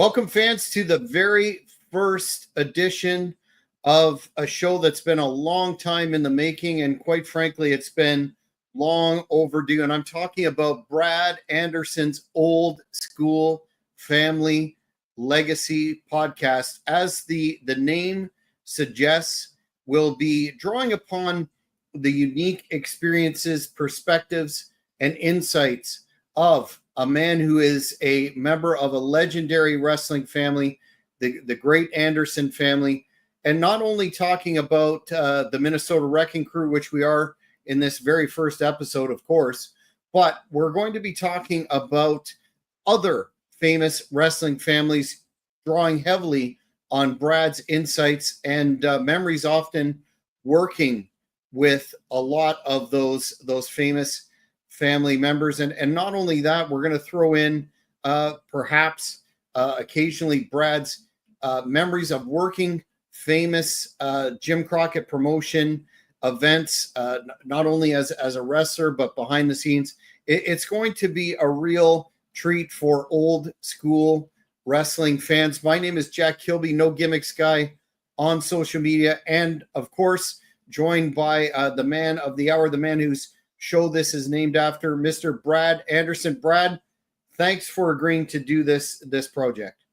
Welcome, fans, to the very first edition of a show that's been a long time in the making, and quite frankly, it's been long overdue. And I'm talking about Brad Anderson's Old School Family Legacy podcast. As the name suggests, we'll be drawing upon the unique experiences, perspectives, and insights of a man who is a member of a legendary wrestling family, the great Anderson family, and not only talking about the Minnesota Wrecking Crew, which we are in this very first episode, of course, but we're going to be talking about other famous wrestling families, drawing heavily on Brad's insights and memories, often working with a lot of those famous family members. And not only that, we're going to throw in perhaps occasionally Brad's memories of working famous Jim Crockett promotion events, not only as a wrestler, but behind the scenes. It's going to be a real treat for old school wrestling fans. My name is Jack Kilby, No Gimmicks Guy on social media. And of course, joined by the man of the hour, the man whose show this is named after, Mr. Brad Anderson. Brad, thanks for agreeing to do this project.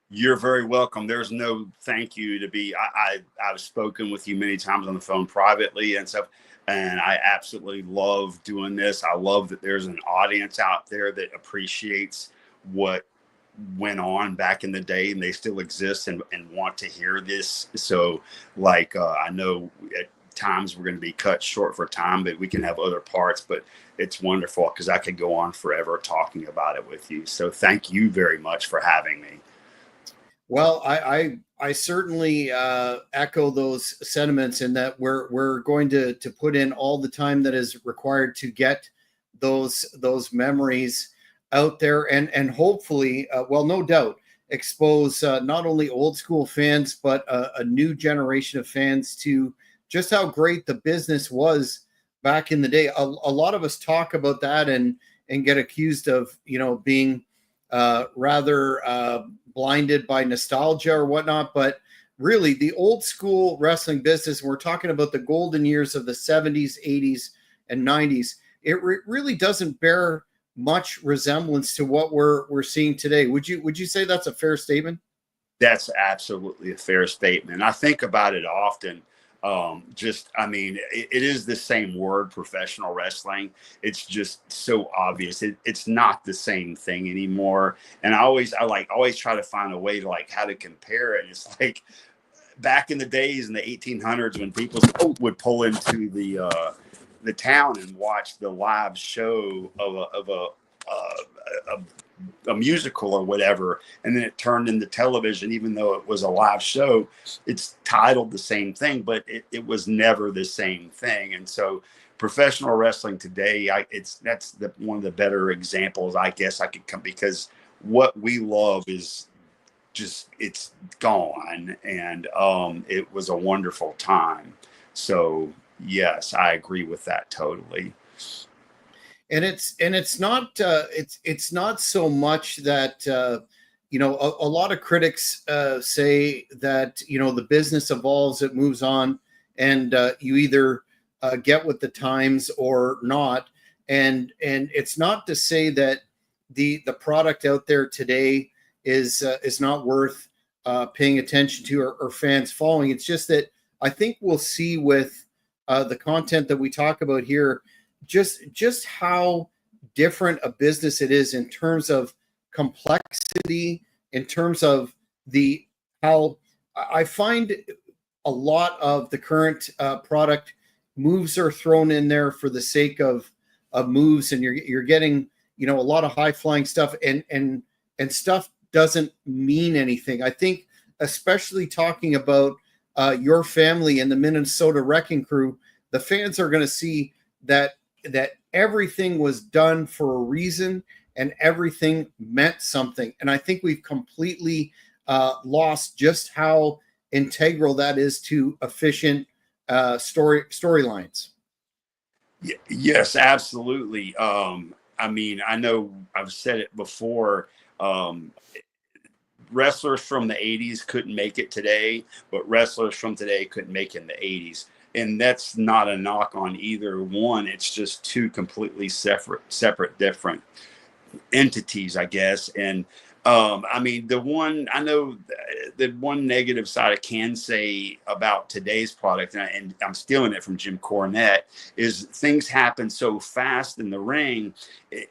You're very welcome. There's no thank you to be. I've spoken with you many times on the phone privately and stuff, and I absolutely love doing this. I love that there's an audience out there that appreciates what went on back in the day, and they still exist and want to hear this. So, I know at times we're going to be cut short for time, but we can have other parts. But it's wonderful because I could go on forever talking about it with you. So thank you very much for having me. Well, I certainly echo those sentiments in that we're going to put in all the time that is required to get those memories out there and hopefully, no doubt, expose not only old school fans, but a new generation of fans to just how great the business was back in the day. A lot of us talk about that and get accused of, being rather blinded by nostalgia or whatnot. But really, the old school wrestling business, we're talking about the golden years of the 70s, 80s, and 90s. It really doesn't bear much resemblance to what we're seeing today. Would you say that's a fair statement? That's absolutely a fair statement. I think about it often. It is the same word, professional wrestling. It's just so obvious. It's not the same thing anymore. And I always try to find a way to how to compare it. It's like back in the days in the 1800s when people would pull into the town and watch the live show of a musical or whatever, and then it turned into television. Even though it was a live show, it's titled the same thing, but it was never the same thing. And so professional wrestling today, that's one of the better examples I guess I could come, because what we love is just, it's gone. And it was a wonderful time. So yes, I agree with that totally. And it's not so much that a lot of critics say that the business evolves, it moves on, and you either get with the times or not. And it's not to say that the product out there today is not worth paying attention to or fans following. It's just that I think we'll see with the content that we talk about here just how different a business it is in terms of complexity, in terms of how I find a lot of the current product moves are thrown in there for the sake of moves, and you're getting a lot of high flying stuff, and stuff doesn't mean anything. I think, especially talking about your family and the Minnesota Wrecking Crew, the fans are going to see that everything was done for a reason and everything meant something. And I think we've completely lost just how integral that is to efficient storylines. Yes, absolutely. I know I've said it before. wrestlers from the 80s couldn't make it today, but wrestlers from today couldn't make it in the 80s. And that's not a knock on either one. It's just two completely separate, different entities, I guess. And I mean, the one negative side I can say about today's product, and I'm stealing it from Jim Cornette, is things happen so fast in the ring,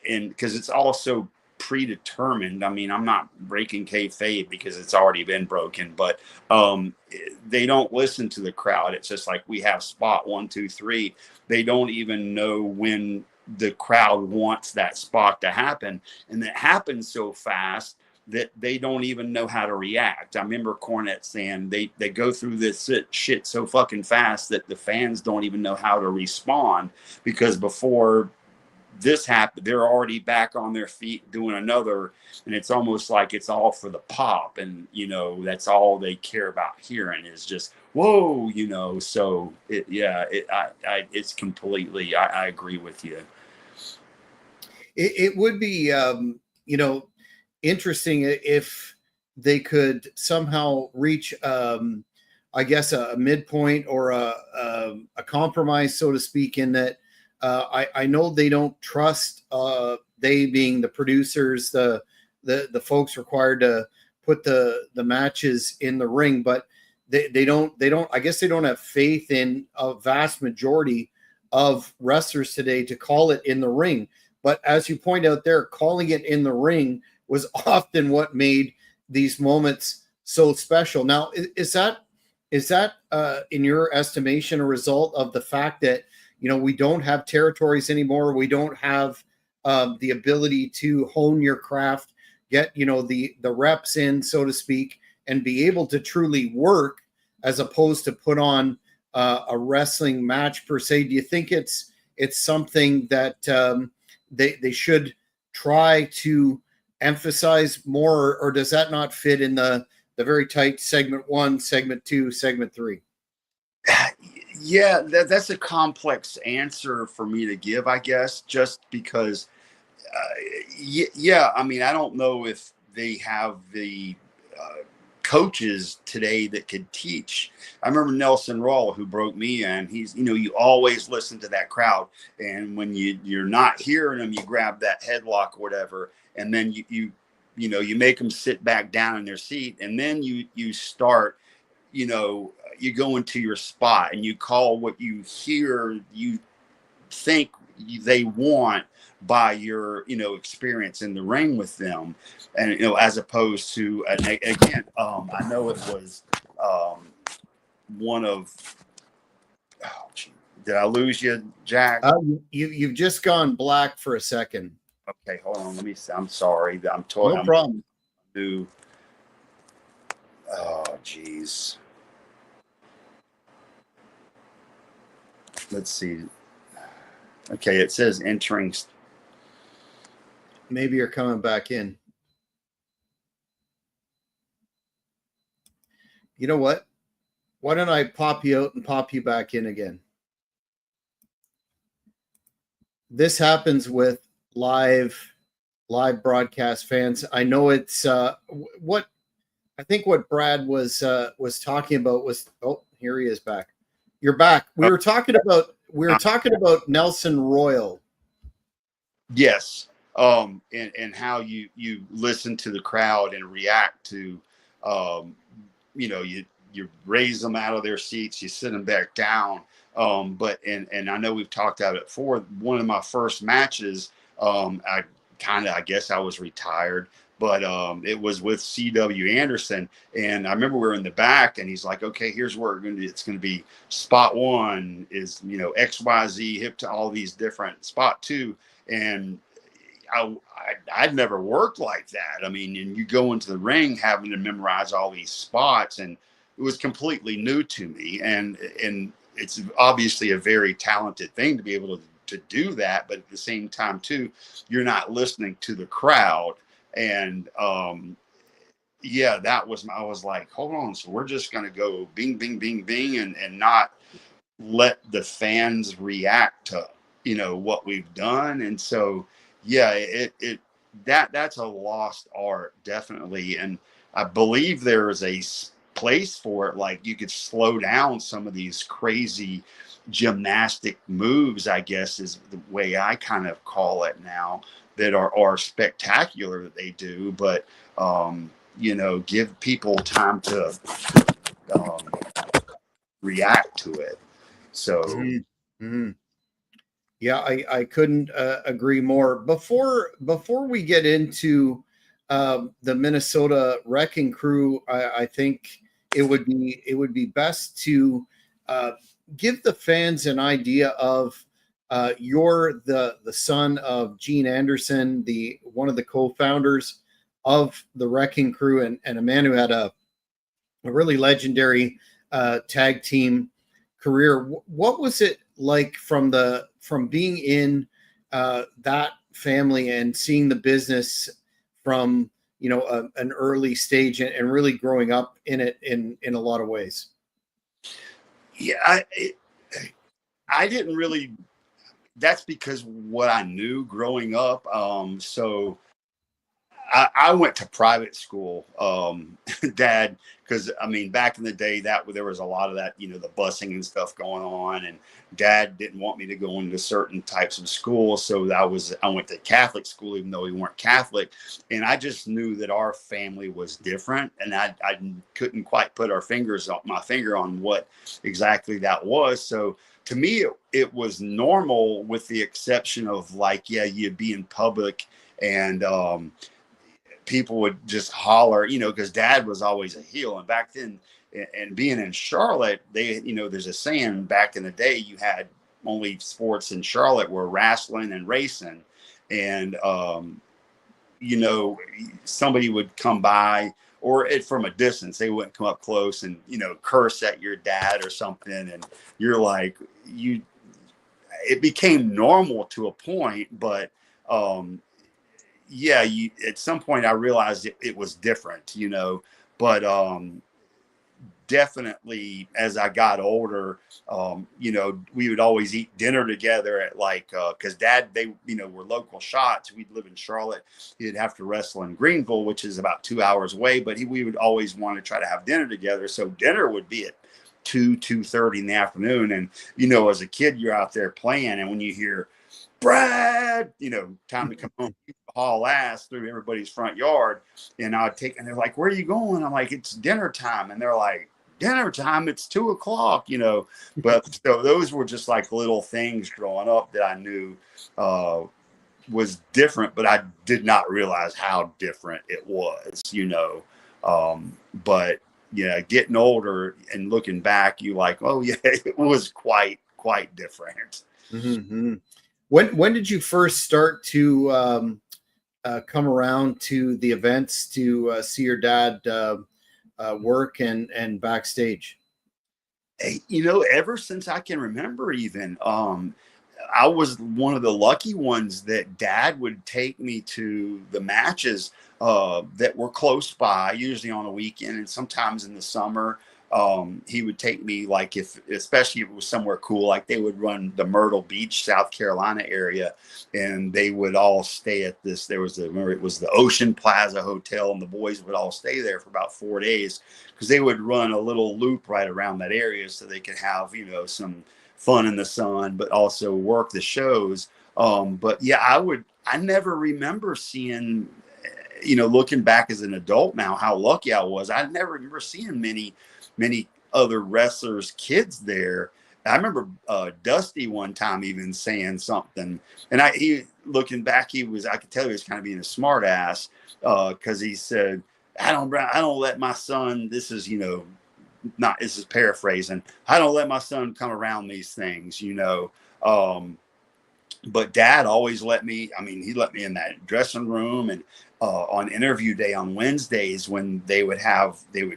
and because it's all so predetermined. I mean, I'm not breaking kayfabe because it's already been broken, but they don't listen to the crowd. It's just like we have spot 1, 2, 3. They don't even know when the crowd wants that spot to happen, and it happens so fast that they don't even know how to react. I remember Cornette saying they go through this shit so fucking fast that the fans don't even know how to respond, because before this happened, they're already back on their feet doing another, and it's almost like it's all for the pop, and that's all they care about hearing is just whoa, So it's completely. I agree with you. It would be interesting if they could somehow reach I guess a midpoint or a compromise, so to speak, in that I know they don't trust, they being the producers, the folks required to put the matches in the ring, but they don't I guess they don't have faith in a vast majority of wrestlers today to call it in the ring. But as you point out there, calling it in the ring was often what made these moments so special. Now, is that in your estimation a result of the fact that we don't have territories anymore? We don't have the ability to hone your craft, get the reps in, so to speak, and be able to truly work as opposed to put on a wrestling match per se? Do you think it's something that they should try to emphasize more, or does that not fit in the very tight segment 1, segment 2, segment 3? Yeah, that's a complex answer for me to give, I guess, just because, I mean, I don't know if they have the coaches today that could teach. I remember Nelson Rawl, who broke me in. He's, you always listen to that crowd, and when you're not hearing them, you grab that headlock or whatever, and then you make them sit back down in their seat, and then you start, you go into your spot and you call what you hear, you think they want by your experience in the ring with them, and as opposed to again, I know it was one of did I lose you, Jack? You've just gone black for a second. Okay, hold on, let me see. I'm sorry, No problem. Oh geez, let's see. Okay, it says entering. Maybe you're coming back in. You know what? Why don't I pop you out and pop you back in again? This happens with live broadcast fans. I know it's what I think what Brad was talking about was, oh, here he is back. You're back. We were talking about Nelson Royal. Yes. And how you listen to the crowd and react to, you raise them out of their seats, you sit them back down. But I know we've talked about it before. One of my first matches, I guess I was retired, but it was with C.W. Anderson, and I remember we were in the back, and he's like, "Okay, here's where it's going to be. Spot 1 is XYZ, hip to all these different. Spot 2, and I'd never worked like that. I mean, and you go into the ring having to memorize all these spots, and it was completely new to me. And it's obviously a very talented thing to be able to do that, but at the same time too, you're not listening to the crowd. And I was like, hold on, so we're just gonna go bing, bing, bing, bing, and not let the fans react to what we've done. And so that's a lost art, definitely. And I believe there is a place for it. Like you could slow down some of these crazy gymnastic moves, I guess is the way I kind of call it now, that are spectacular that they do. But, give people time to um, react to it. So, Mm-hmm. Yeah, I couldn't agree more. Before we get into the Minnesota Wrecking Crew, I think it would be best to uh, give the fans an idea of you're the son of Gene Anderson, the one of the co-founders of the Wrecking Crew, and a man who had a really legendary tag team career. What was it like from being in that family and seeing the business from an early stage and really growing up in it in a lot of ways? yeah, I didn't really. That's because what I knew growing up. So I went to private school, Dad, because I mean, back in the day, that there was a lot of that, the busing and stuff going on, and Dad didn't want me to go into certain types of schools, so I went to Catholic school, even though we weren't Catholic, and I just knew that our family was different, and I couldn't quite put my finger on what exactly that was. So to me, it was normal, with the exception of like, yeah, you'd be in public and people would just holler, because Dad was always a heel. And back then, and being in Charlotte, there's a saying back in the day, you had only sports in Charlotte were wrestling and racing. And, somebody would come by, or from a distance, they wouldn't come up close and, curse at your dad or something. And you're like, it became normal to a point, but, yeah, at some point I realized it was different, but definitely as I got older, we would always eat dinner together at because Dad, they, were local shots. We'd live in Charlotte. He'd have to wrestle in Greenville, which is about 2 hours away, but we would always want to try to have dinner together. So dinner would be at 2:30 in the afternoon. And, as a kid, you're out there playing. And when you hear, Brad, time to come home, haul ass through everybody's front yard. And and they're like, where are you going? I'm like, it's dinner time. And they're like, dinner time, it's 2:00, But so those were just like little things growing up that I knew was different, but I did not realize how different it was, But yeah, getting older and looking back, you like, oh yeah, it was quite different. Mm-hmm. When did you first start to come around to the events to see your dad work and backstage? Ever since I can remember, even I was one of the lucky ones that Dad would take me to the matches that were close by, usually on a weekend and sometimes in the summer. He would take me, like, especially if it was somewhere cool, like they would run the Myrtle Beach, South Carolina area, and they would all stay at this. Remember, it was the Ocean Plaza Hotel, and the boys would all stay there for about 4 days because they would run a little loop right around that area so they could have, some fun in the sun, but also work the shows. But yeah, I never remember seeing, looking back as an adult now, how lucky I was. I never remember seeing many other wrestlers' kids there. I remember Dusty one time even saying something, and looking back, I could tell he was kind of being a smart ass because he said, I don't let my son, this is paraphrasing, I don't let my son come around these things, but Dad always let me. I mean, he let me in that dressing room, and on interview day on Wednesdays, when they would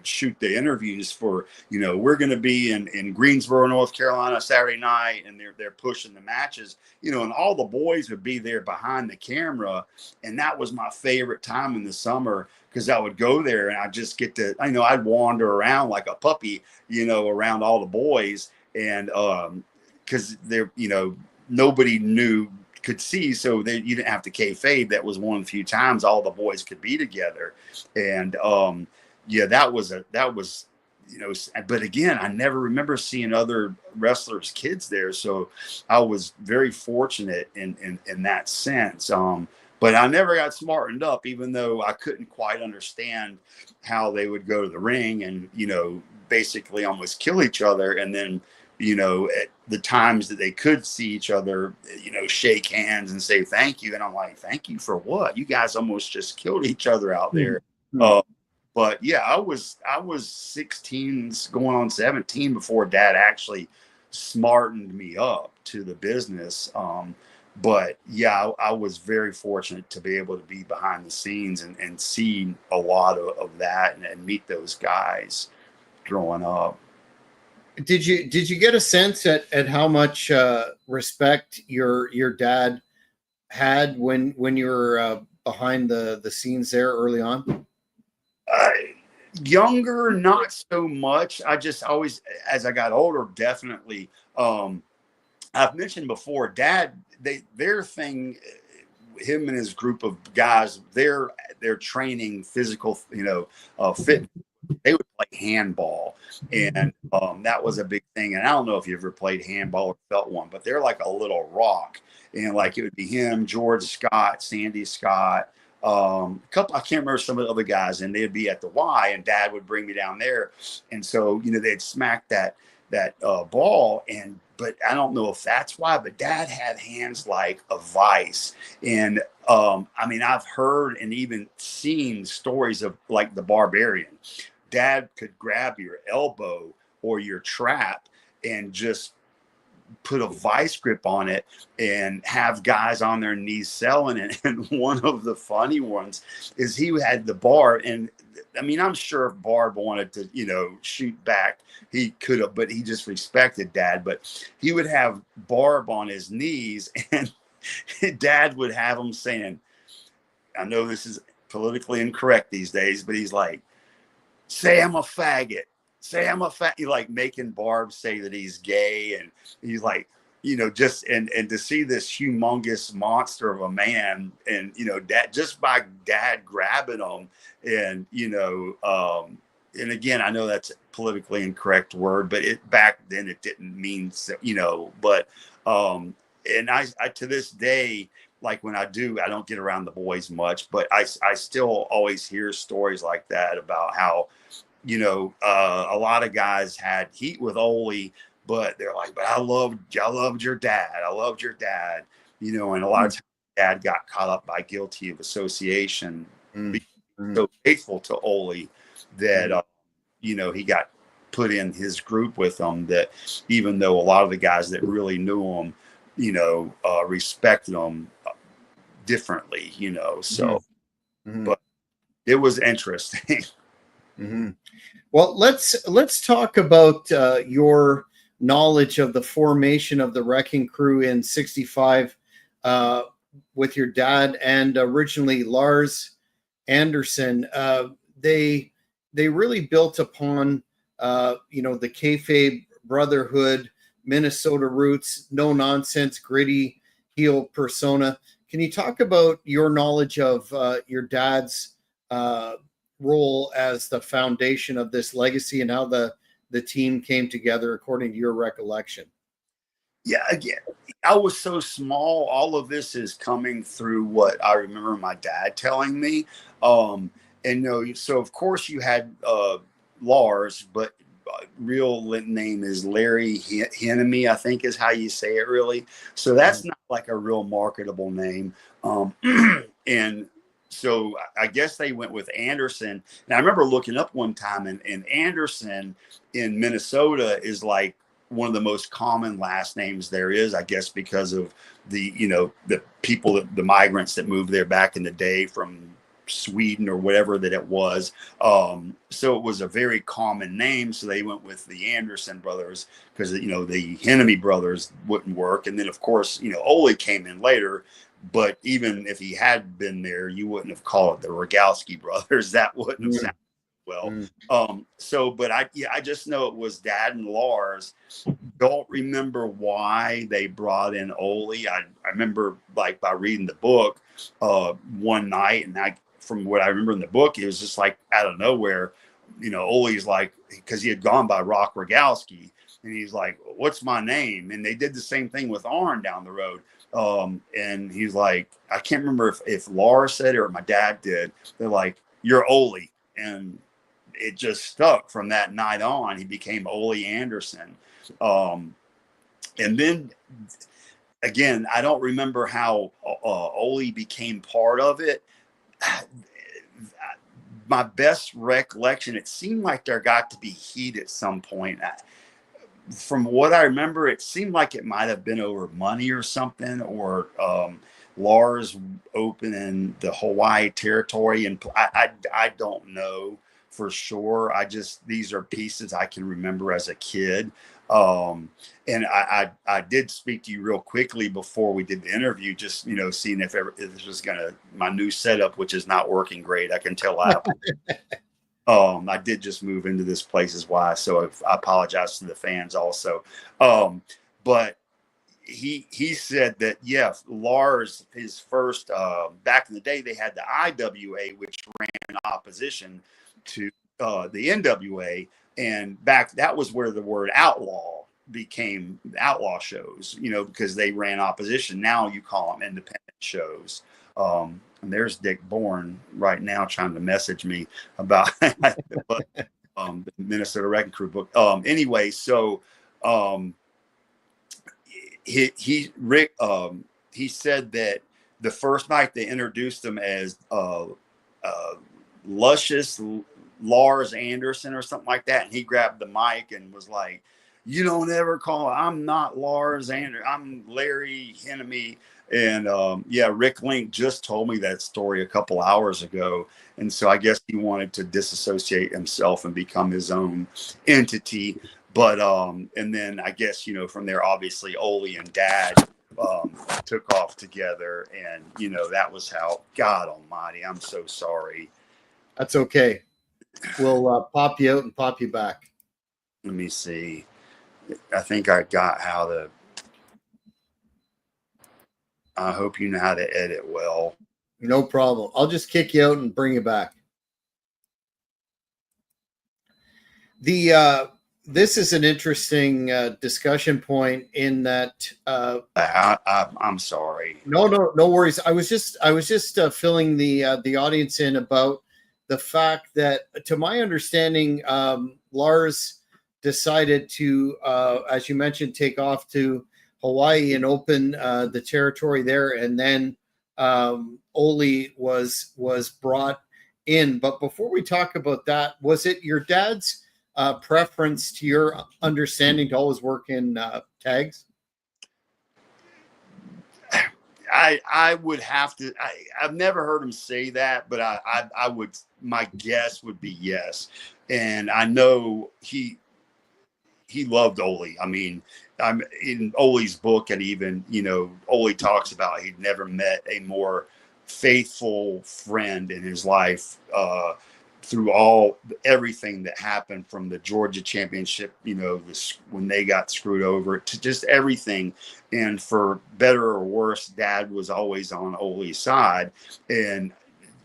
shoot the interviews for, we're going to be in Greensboro, North Carolina, Saturday night, and they're pushing the matches, and all the boys would be there behind the camera, and that was my favorite time in the summer because I would go there and I just get to, I'd wander around like a puppy, around all the boys, and because they're, nobody could see, so that you didn't have to kayfabe. That was one of the few times all the boys could be together. And yeah, that was but again, I never remember seeing other wrestlers' kids there. So I was very fortunate in that sense. But I never got smartened up, even though I couldn't quite understand how they would go to the ring and, basically almost kill each other. And then, at the times that they could see each other, shake hands and say thank you. And I'm like, thank you for what? You guys almost just killed each other out there. Mm-hmm. But yeah, I was 16 going on 17 before Dad actually smartened me up to the business. But yeah, I was very fortunate to be able to be behind the scenes and see a lot of that and meet those guys growing up. Did you get a sense at how much respect your dad had when you were behind the scenes there early on? Uh, Younger, not so much. I just always, as I got older, definitely. I've mentioned before, Dad, their thing, him and his group of guys, they're training physical, fit. They would play handball, and that was a big thing. And I don't know if you ever played handball or felt one, but they're like a little rock, and like it would be him, George Scott, Sandy Scott, couple, I can't remember some of the other guys, and they'd be at the Y, and Dad would bring me down there, and so they'd smack that ball, but I don't know if that's why, but Dad had hands like a vice. And I mean, I've heard and even seen stories of like the Barbarian. Dad could grab your elbow or your trap and just put a vice grip on it and have guys on their knees selling it. And one of the funny ones is he had the Barb, and I mean, I'm sure if Barb wanted to, shoot back, he could have, but he just respected Dad. But he would have Barb on his knees, and Dad would have him saying, I know this is politically incorrect these days, but he's like, say I'm a faggot. Say I'm a fat, like making Barb say that he's gay, and he's like, just and to see this humongous monster of a man, and Dad, just by Dad grabbing him, and and again, I know that's a politically incorrect word, but back then it didn't mean so, but and I to this day, like when I don't get around the boys much, but I still always hear stories like that about how a lot of guys had heat with Ole, but they're like, but I loved your dad. I loved your dad, and a lot of times Dad got caught up by guilty of association, being so faithful to Ole that, he got put in his group with them, that even though a lot of the guys that really knew him, respected him differently, so, but it was interesting. Mm-hmm. Well, let's talk about your knowledge of the formation of the Wrecking Crew in '65 with your dad and originally Lars Anderson. They really built upon the kayfabe brotherhood, Minnesota roots, no nonsense, gritty heel persona. Can you talk about your knowledge of your dad's role as the foundation of this legacy and how the team came together according to your recollection? Yeah, again, I was so small. All of this is coming through what I remember my dad telling me. So of course you had Lars, but real name is Larry Henemy, I think is how you say it really. So that's not like a real marketable name. And so I guess they went with Anderson. And I remember looking up one time, and Anderson in Minnesota is like one of the most common last names there is, I guess, because of the people, the migrants that moved there back in the day from Sweden or whatever that it was. So it was a very common name. So they went with the Anderson brothers because, the Henemy brothers wouldn't work. And then, of course, Ole came in later. But even if he had been there, you wouldn't have called it the Rogalski brothers. That wouldn't have sounded well. But I just know it was Dad and Lars. Don't remember why they brought in Ole. I remember like by reading the book one night, and from what I remember in the book, it was just like out of nowhere. Ole's like, because he had gone by Rock Rogalski, and he's like, what's my name? And they did the same thing with Arn down the road. And he's like, I can't remember if Lars said it or my dad did. They're like, you're Ole. And it just stuck from that night on. He became Ole Anderson. And then again, I don't remember how Ole became part of it. My best recollection, it seemed like there got to be heat at some point. From what I remember, it seemed like it might have been over money or something, or Lars opening the Hawaii territory. And I don't know for sure. These are pieces I can remember as a kid. And I did speak to you real quickly before we did the interview, just, seeing if this was my new setup, which is not working great. I can tell I did just move into this place is why. So I apologize to the fans also. But he said that, yeah, Lars, his first, back in the day, they had the IWA, which ran in opposition to the NWA. And that was where the word outlaw became outlaw shows, because they ran opposition. Now you call them independent shows. And there's Dick Bourne right now trying to message me about the Minnesota Wrecking Crew book. Anyway, so Rick said that the first night they introduced him as Luscious Lars Anderson or something like that, and he grabbed the mic and was like, you don't ever call, I'm not Lars Anderson, I'm Larry Henemy. And Rick Link just told me that story a couple hours ago, and so I guess he wanted to disassociate himself and become his own entity. But and then I guess from there, obviously Ole and Dad took off together, and that was how. God Almighty, I'm so sorry. That's okay. We'll pop you out and pop you back. Let me see. I think I got how to. I hope you know how to edit well. No problem. I'll just kick you out and bring you back. This is an interesting discussion point in that. I'm sorry. No worries. I was just filling the audience in about the fact that, to my understanding, Lars decided to, as you mentioned, take off to Hawaii and open the territory there, and then Ole was brought in. But before we talk about that, was it your dad's preference, to your understanding, to always work in tags? I would have to. I've never heard him say that, but I would. My guess would be yes. And I know he loved Ole. I mean, I'm in Ole's book, and even Ole talks about he'd never met a more faithful friend in his life through everything that happened, from the Georgia championship, when they got screwed over, to just everything. And for better or worse, Dad was always on Ole's side. And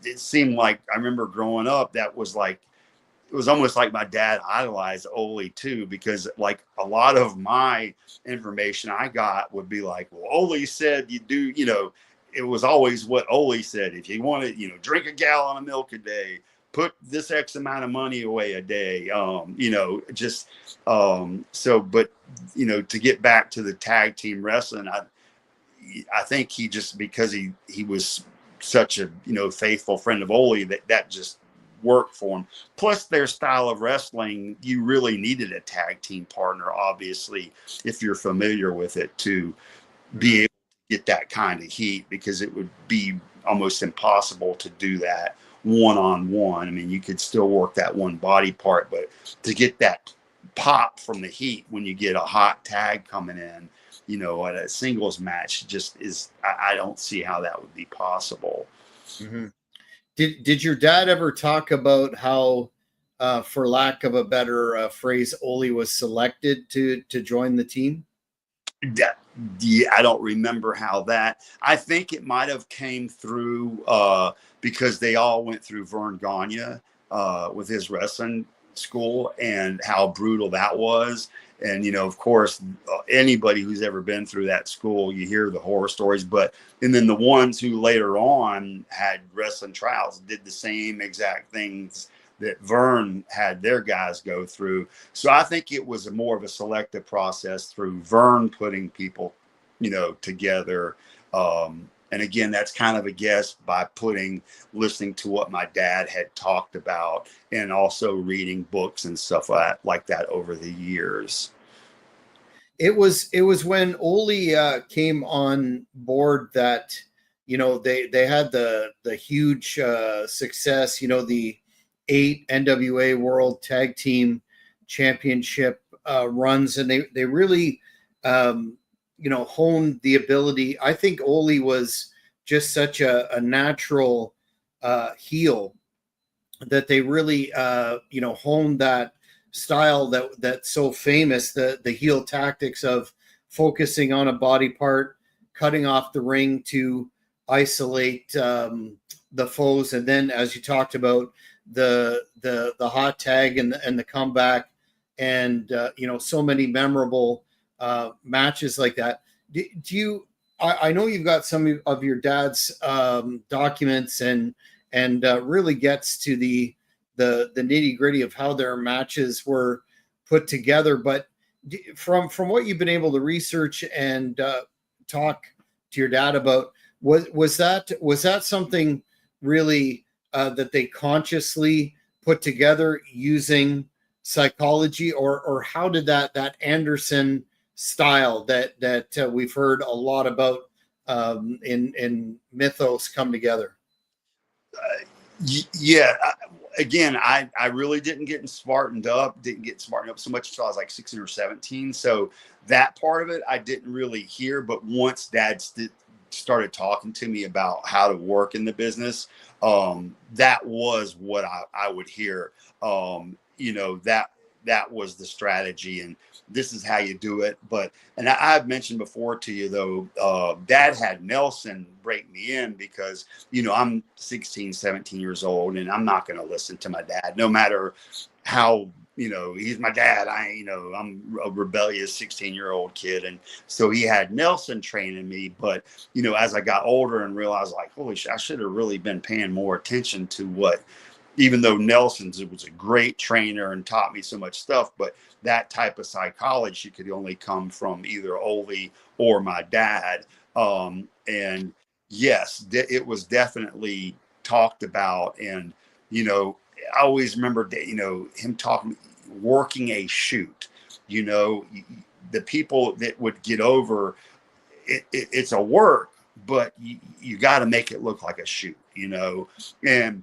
it seemed like, I remember growing up, that was like, it was almost like my dad idolized Ole too, because like a lot of my information I got would be like, well, Ole said you do, it was always what Ole said. If you want to, drink a gallon of milk a day, put this X amount of money away a day, but to get back to the tag team wrestling, I think he just, because he was such a, faithful friend of Ole, that just worked for him. Plus their style of wrestling, you really needed a tag team partner, obviously, if you're familiar with it, to be able to get that kind of heat, because it would be almost impossible to do that one-on-one. I mean, you could still work that one body part, but to get that pop from the heat when you get a hot tag coming in, at a singles match, just is, I don't see how that would be possible. Mm-hmm. Did your dad ever talk about how, for lack of a better phrase, Ole was selected to join the team? Yeah, I don't remember how that. I think it might have came through because they all went through Vern Gagne with his wrestling school and how brutal that was. And, of course, anybody who's ever been through that school, you hear the horror stories. And then the ones who later on had wrestling trials did the same exact things that Vern had their guys go through. So I think it was more of a selective process through Vern putting people, together. And again, that's kind of a guess by listening to what my dad had talked about and also reading books and stuff like that over the years. It was when Ole came on board that, they had the huge success, the 8 NWA World Tag Team Championship runs, and they really honed the ability. I think Ole was just such a natural heel that they really honed that style that's so famous, the heel tactics of focusing on a body part, cutting off the ring to isolate the foes, and then, as you talked about, the hot tag and the comeback, and so many memorable matches like that. Do you? I know you've got some of your dad's documents and really gets to the nitty gritty of how their matches were put together. But from what you've been able to research and talk to your dad about, was that something really that they consciously put together using psychology, or how did that Anderson style that we've heard a lot about in mythos come together? Yeah. Again, I really didn't get smartened up so much until I was like 16 or 17. So that part of it I didn't really hear. But once Dad started talking to me about how to work in the business, that was what I would hear. That was the strategy, and this is how you do it. And I've mentioned before to you, though, Dad had Nelson break me in because, I'm 16, 17 years old, and I'm not going to listen to my dad, no matter how, he's my dad. I'm a rebellious 16-year-old kid. And so he had Nelson training me. But, as I got older and realized, like, holy shit, I should have really been paying more attention to what, even though Nelson's was a great trainer and taught me so much stuff, but that type of psychology could only come from either Ole or my dad. And yes, it was definitely talked about. And, I always remember, him working a shoot, the people that would get over it's a work, but you got to make it look like a shoot, and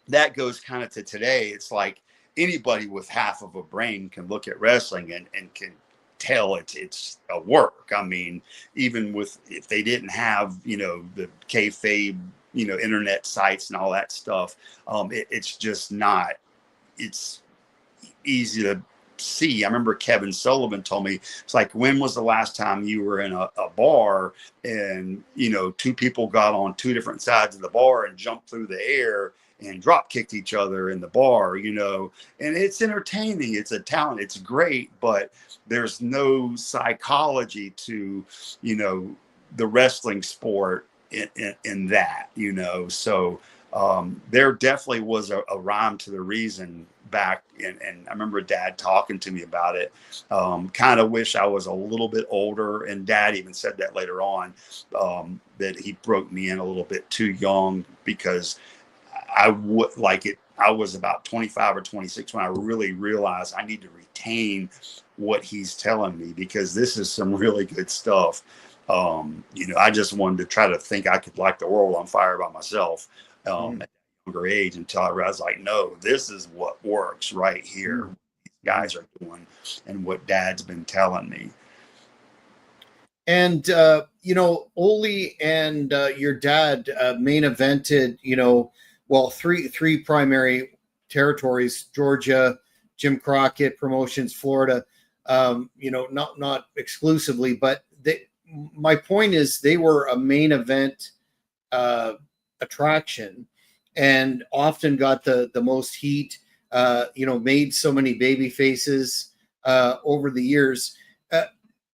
that goes kind of to today. It's like anybody with half of a brain can look at wrestling and can tell it's a work. I mean, even if they didn't have, the kayfabe, internet sites and all that stuff, it's just not, it's easy to see. I remember Kevin Sullivan told me, it's like, when was the last time you were in a bar and, two people got on two different sides of the bar and jumped through the air and drop kicked each other in the bar, and it's entertaining. It's a talent. It's great, but there's no psychology to, the wrestling sport in that, so there definitely was a rhyme to the reason back. And I remember Dad talking to me about it. Kind of wish I was a little bit older. And Dad even said that later on, that he broke me in a little bit too young, because I was about 25 or 26 when I really realized I need to retain what he's telling me, because this is some really good stuff. I just wanted to try to think I could light the world on fire by myself at a younger age, until I realized, like, no, this is what works right here. These guys are doing, and what Dad's been telling me. And Ole and your dad main evented, three primary territories: Georgia, Jim Crockett Promotions, Florida. Not exclusively, but my point is they were a main event attraction, and often got the most heat. made so many baby faces over the years,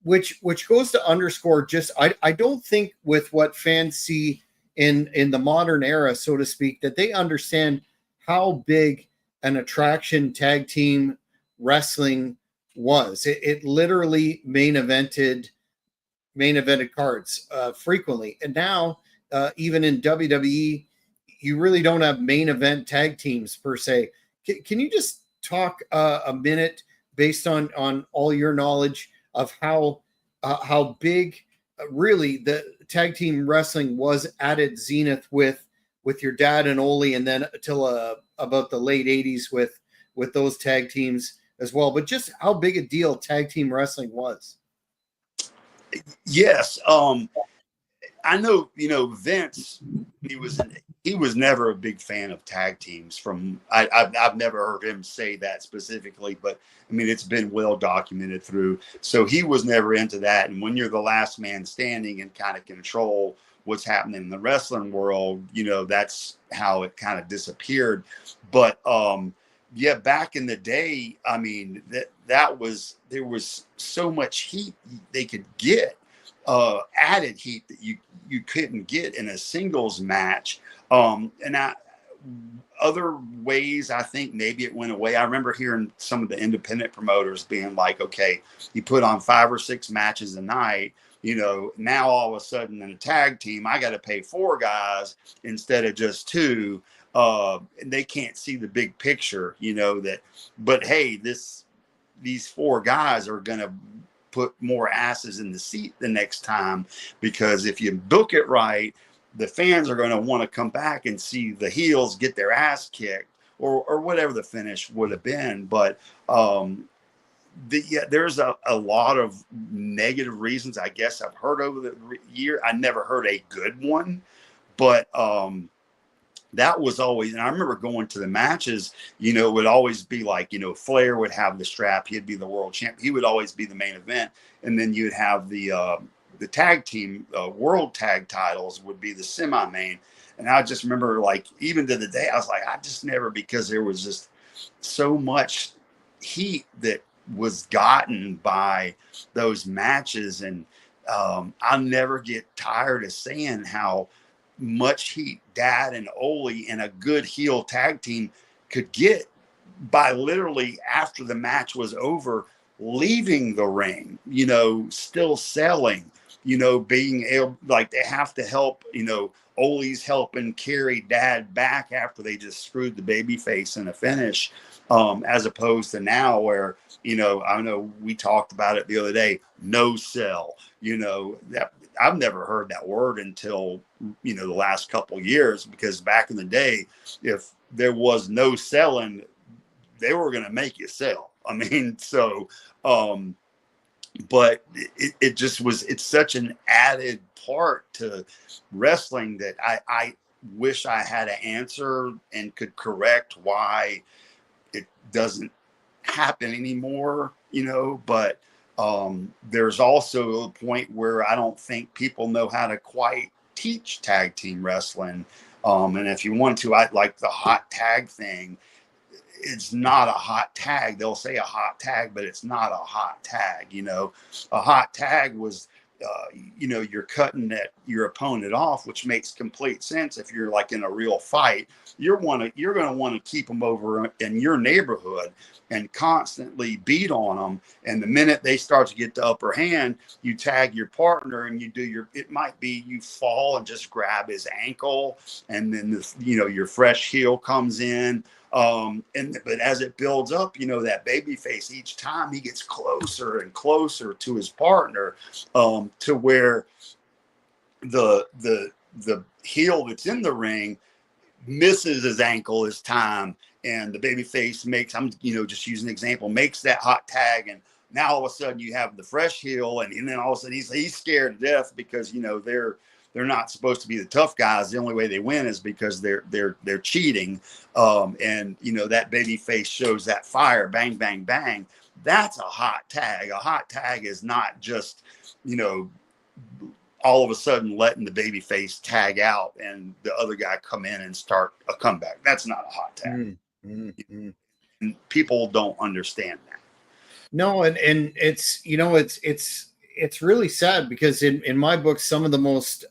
which goes to underscore just I don't think with what fans see in the modern era, so to speak, that they understand how big an attraction tag team wrestling was. It literally main evented cards frequently, and now even in WWE, you really don't have main event tag teams per se. Can you just talk a minute based on all your knowledge of how big really the tag team wrestling was at its zenith with your dad and Ole, and then until about the late 80s with those tag teams as well, but just how big a deal tag team wrestling was. Yes. I know, Vince, he was never a big fan of tag teams. I've never heard him say that specifically, but I mean, it's been well documented through. So he was never into that. And when you're the last man standing and kind of control what's happening in the wrestling world, that's how it kind of disappeared. But yeah, back in the day, I mean, there was so much heat they could get. Added heat that you couldn't get in a singles match. Other ways, I think maybe it went away. I remember hearing some of the independent promoters being like, okay, you put on 5 or 6 matches a night, now all of a sudden in a tag team, I got to pay 4 guys instead of just 2. And they can't see the big picture, but hey, these 4 guys are going to put more asses in the seat the next time, because if you book it right, the fans are going to want to come back and see the heels get their ass kicked or whatever the finish would have been. But there's a lot of negative reasons, I guess, I've heard over the year. I never heard a good one, but that was always, and I remember going to the matches, it would always be like, Flair would have the strap. He'd be the world champ. He would always be the main event. And then you'd have the tag team, world tag titles would be the semi-main. And I just remember, like, even to the day, I was like, I just never, because there was just so much heat that was gotten by those matches. And I'll never get tired of saying how much heat Dad and Ole in a good heel tag team could get by literally, after the match was over, leaving the ring, still selling, being able, like, they have to help, Ole's helping carry Dad back after they just screwed the babyface in a finish, as opposed to now where, I know we talked about it the other day, no sell, that I've never heard that word until, the last couple of years, because back in the day, if there was no selling, they were going to make you sell. I mean, so, but it just was, it's such an added part to wrestling that I wish I had an answer and could correct why it doesn't happen anymore, but there's also a point where I don't think people know how to quite teach tag team wrestling. And if you want to, I like the hot tag thing. It's not a hot tag. They'll say a hot tag, but it's not a hot tag. A hot tag was, you're cutting your opponent off, which makes complete sense. If you're like in a real fight, you're going to want to keep them over in your neighborhood and constantly beat on them. And the minute they start to get the upper hand, you tag your partner and you do it might be you fall and just grab his ankle, and then your fresh heel comes in. But as it builds up, that baby face, each time he gets closer and closer to his partner, to where the heel that's in the ring misses his ankle this time, and the baby face makes, I'm just using an example, makes that hot tag, and now all of a sudden you have the fresh heel, and then all of a sudden he's scared to death because they're not supposed to be the tough guys. The only way they win is because they're cheating. And that baby face shows that fire, bang, bang, bang. That's a hot tag. A hot tag is not just, all of a sudden letting the baby face tag out and the other guy come in and start a comeback. That's not a hot tag. Mm-hmm. and people don't understand that. No, and it's it's really sad because in my book, some of the most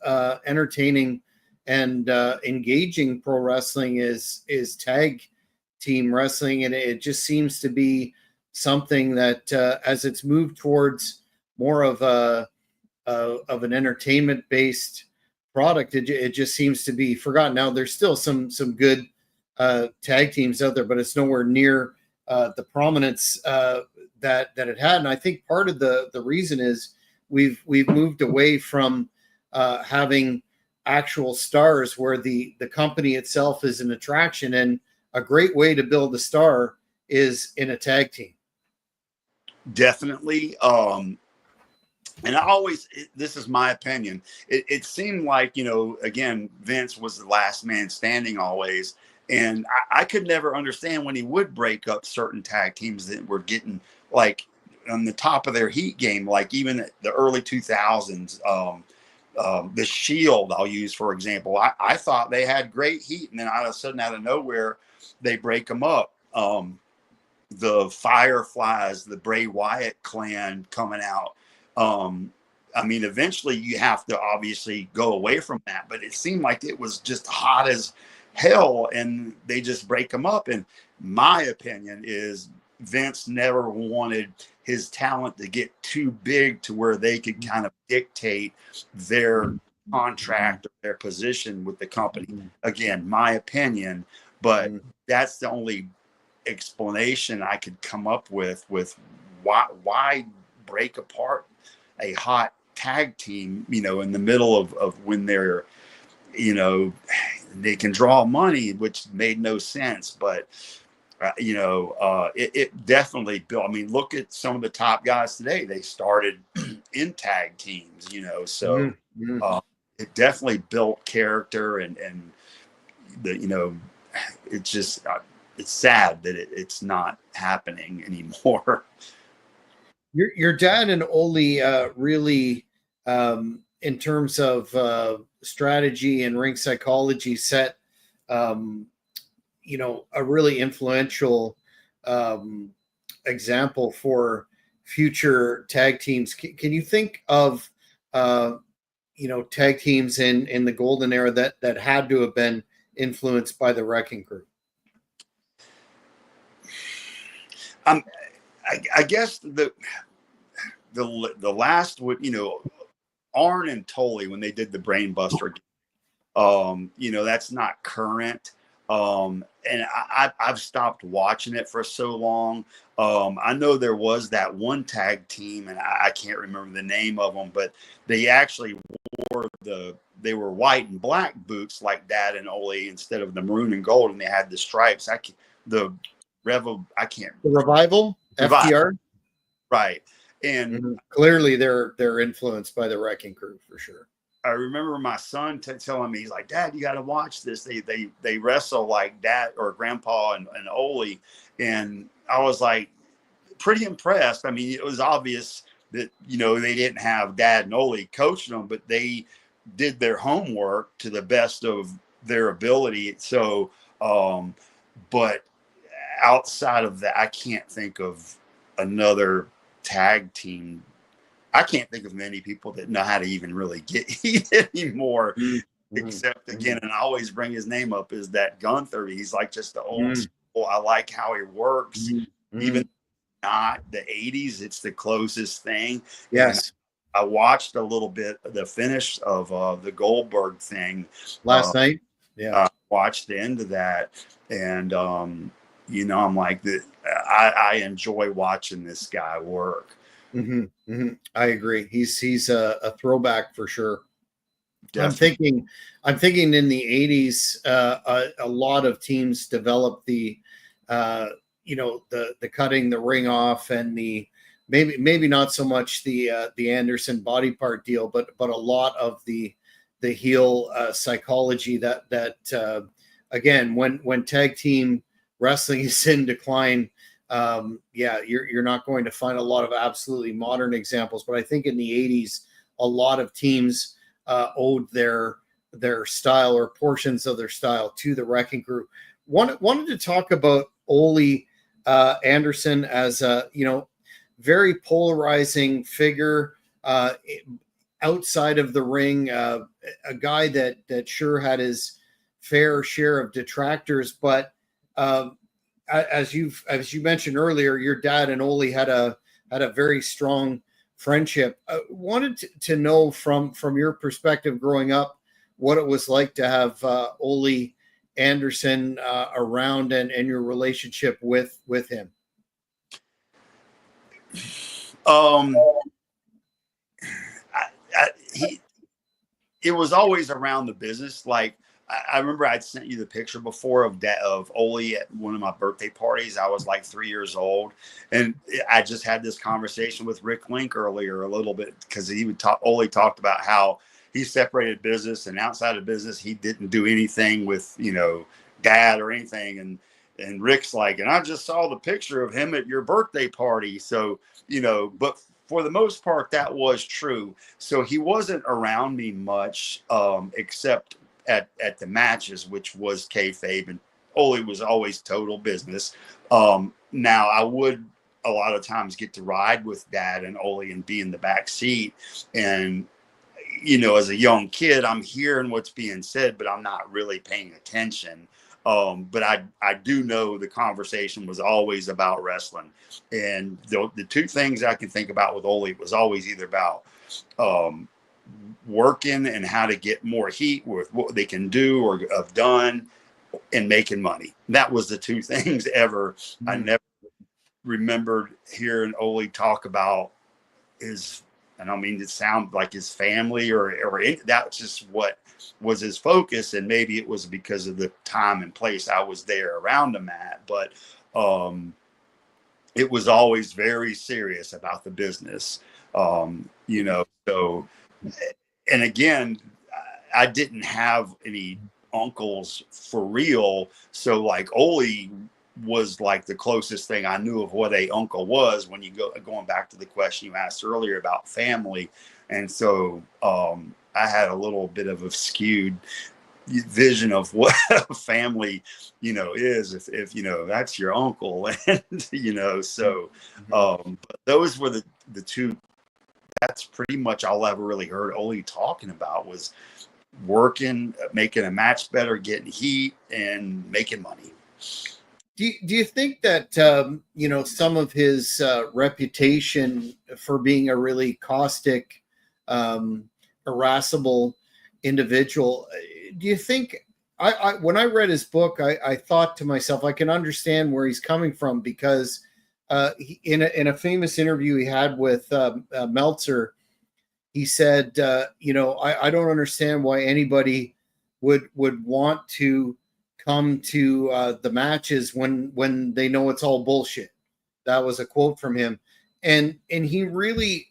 entertaining and engaging pro wrestling is tag team wrestling, and it just seems to be something that as it's moved towards more of a of an entertainment based product, it just seems to be forgotten. Now there's still some good tag teams out there, but it's nowhere near the prominence that it had. And I think part of the reason is we've moved away from having actual stars where the company itself is an attraction, and a great way to build a star is in a tag team. Definitely. And this is my opinion. It seemed like, again, Vince was the last man standing always. And I could never understand when he would break up certain tag teams that were getting like on the top of their heat game, like even the early 2000s, the Shield, I'll use for example. I thought they had great heat, and then all of a sudden, out of nowhere, they break them up. The Fireflies, the Bray Wyatt clan coming out. I mean, eventually you have to obviously go away from that, but it seemed like it was just hot as hell, and they just break them up. And my opinion is Vince never wanted his talent to get too big to where they could kind of dictate their contract or their position with the company. Again, my opinion, but that's the only explanation I could come up with why break apart a hot tag team, in the middle of when they're, they can draw money, which made no sense. But, it definitely built. I mean, look at some of the top guys today. They started in tag teams, so it definitely built character and it's just, it's sad that it's not happening anymore. Your dad and Ole really, in terms of strategy and ring psychology, set a really influential example for future tag teams. Can you think of tag teams in the golden era that had to have been influenced by the Wrecking Crew? I guess the last would, Arn and Tully, when they did the Brain Buster, that's not current. And I've stopped watching it for so long. I know there was that one tag team, and I can't remember the name of them, but they actually they were white and black boots like Dad and Ole instead of the maroon and gold, and they had the stripes. The Revival, FTR, right? And clearly they're influenced by the Wrecking Crew for sure. I remember my son telling me, he's like, Dad, you got to watch this. They wrestle like Dad or Grandpa and Ole. And I was like pretty impressed. I mean, it was obvious that, they didn't have Dad and Ole coaching them, but they did their homework to the best of their ability. So, but outside of that, I can't think of another tag team. I can't think of many people that know how to even really get heat anymore, except again, and I always bring his name up, is that Gunther. He's like just the old school. I like how he works, even not the 80s. It's the closest thing. Yes. And I watched a little bit of the finish of the Goldberg thing last night. Yeah. Watched the end of that. And, I'm like, I enjoy watching this guy work. I agree. He's a throwback for sure. Definitely. I'm thinking in the 80s, a lot of teams developed the cutting the ring off, and the maybe not so much the Anderson body part deal, but a lot of the heel psychology that again, when tag team wrestling is in decline, you're not going to find a lot of absolutely modern examples. But I think in the 80s, a lot of teams owed their style or portions of their style to the Wrecking Crew. Wanted to talk about Ole Anderson as a, very polarizing figure outside of the ring, a guy that sure had his fair share of detractors, but as you mentioned earlier, your dad and Ole had a very strong friendship. Wanted to know from your perspective growing up what it was like to have Ole Anderson around, and your relationship with him. It was always around the business. Like I remember I'd sent you the picture before of Ole at one of my birthday parties. I was like 3 years old, and I just had this conversation with Rick Link earlier a little bit, because Ole talked about how he separated business, and outside of business he didn't do anything with dad or anything. And Rick's like, and I just saw the picture of him at your birthday party. So but for the most part, that was true. So he wasn't around me much, except at the matches, which was kayfabe, and Ole was always total business. Now I would a lot of times get to ride with Dad and Ole and be in the back seat, and as a young kid, I'm hearing what's being said, but I'm not really paying attention. But I do know the conversation was always about wrestling. And the two things I can think about with Ole was always either about working and how to get more heat with what they can do or have done, and making money. That was the two things ever. I never remembered hearing Ole talk about his, I don't mean to sound like his family or that's just what was his focus. And maybe it was because of the time and place I was there around him at, but it was always very serious about the business. So, and again, I didn't have any uncles for real. So like Ole was like the closest thing I knew of what a uncle was, when you going back to the question you asked earlier about family. And so I had a little bit of a skewed vision of what a family is, if that's your uncle. And so but those were the two. That's pretty much all I ever really heard Ole talking about, was working, making a match better, getting heat, and making money. Do you think that some of his reputation for being a really caustic, irascible individual, do you think, I when I read his book, I thought to myself, I can understand where he's coming from, because in a famous interview he had with Meltzer, he said, I don't understand why anybody would want to come to the matches when they know it's all bullshit. That was a quote from him, and he really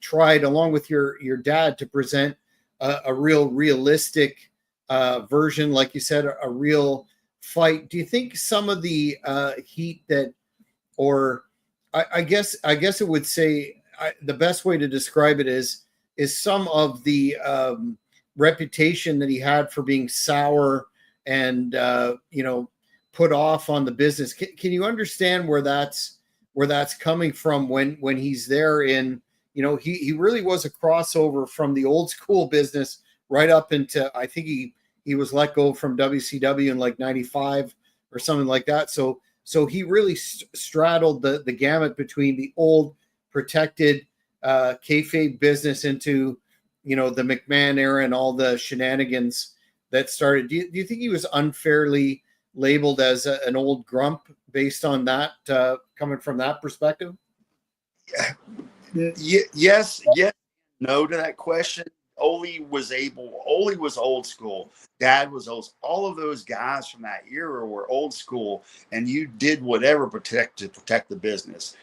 tried, along with your dad, to present a real realistic version, like you said, a real fight. Do you think some of the heat that, or I guess it would say, the best way to describe it is some of the reputation that he had for being sour and put off on the business. Can you understand where that's coming from when he's there in, he really was a crossover from the old school business right up into, I think he was let go from WCW in like 95 or something like that. So he really straddled the gamut between the old protected kayfabe business into the McMahon era and all the shenanigans that started. Do you think he was unfairly labeled as an old grump based on that, coming from that perspective? Yes, no to that question. Ole was old school. Dad was old. All of those guys from that era were old school, and you did whatever to protect the business.